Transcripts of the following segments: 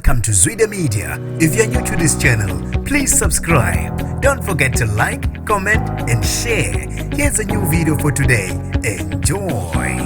Welcome to Zwide Media. If you're new to this channel, please subscribe. Don't forget to like, comment, and share. Here's a new video for today. Enjoy.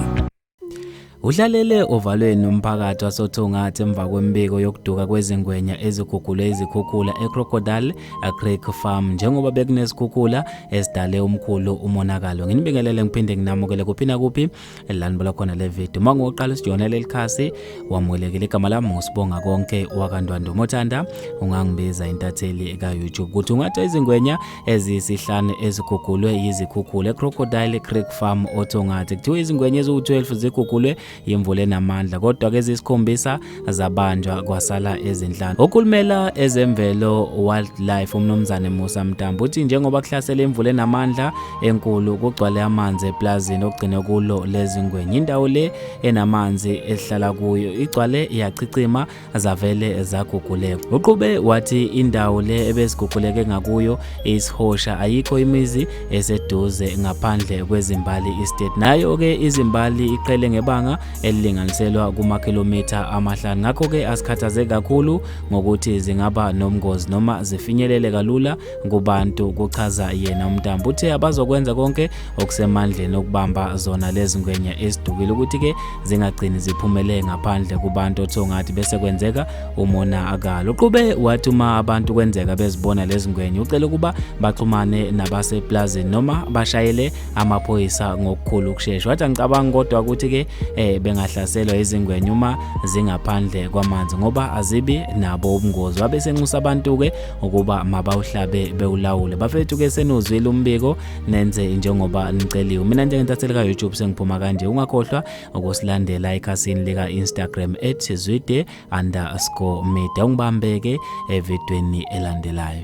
Uhlalele ovalweni umphakathi wasothungathi emva kwembiko yokuduka kwezingwenya ezigugulwe izikhukhula eCrocodile Creek Farm njengoba bekunesikhukhula esidale umkhulu umonakalo. Nginibingelele ngiphinde nginamukele kuphina kuphi elanibala khona le video. Mangoqala sijona leli khasi wamukelekile igama lami ngusibonga konke wakandwando Mothanda ungangibiza intatheli ka YouTube. Kuthi ungathe izingwenya ezisihlanu ezigugulwe izikhukhula eCrocodile Creek Farm othungathi. Kuthiwa izingwenya eziwu12 zigugulwe imvula enamandla kodwa ke zisikhombisa zabanjwa kwasala ezinhlanu. Okulumela ezemvelo wildlife umnomzane Musa Mtambo uthi njengoba kuhlasela imvula enamandla enkulu kugcwale amanzi eplazini okugcina kulo lezingwenya. Indawo le enamanzi ehlala kuyo igcwale yachicima zavele zaguguleka. Uqhube wathi indawo le ebesiguguleke ngakuyo isihosha ayikho imizi eseduze ngaphandle kwezimbali estate. Nayo ke izimbali iqhele ngebanga elilinganiselwa kumakhilomitha amahlanu. Ngakho ke asikhathaze kakhulu ngokuthi zingaba nomngozi noma zifinyelele kalula kubantu. Kuchaza yena uMtambo uthe abazokwenza konke okusemandleni okubamba zona lezingwenya esidukile ukuthi ke zingagcini ziphumele ngaphandle kubantu othongathi bese kwenzeka umonakalo. Uqhube wathi uma abantu kwenzeka bezibona lezingwenya ucela ukuba baxhumane nabaseplazini noma bashayele amaphoyisa ngokukhulu ukusheshsha. Wathi ngicabanga kodwa ukuthi ke bengahlaselwa izingwenya uma zingaphandle kwamanzi ngoba azibi nabo ubungozi. Wabe senxusa abantu ke ukuba mabawuhlabe bewulawule. Bafethu ke senuzwile umbiko nenze njengoba niceliwe. Mina njengentatheli ka YouTube sengiphuma kanje. Ungakhohlwa ukusilandela ekhasini lika Instagram @zwide_media. Ungibambeke evidweni elandelayo.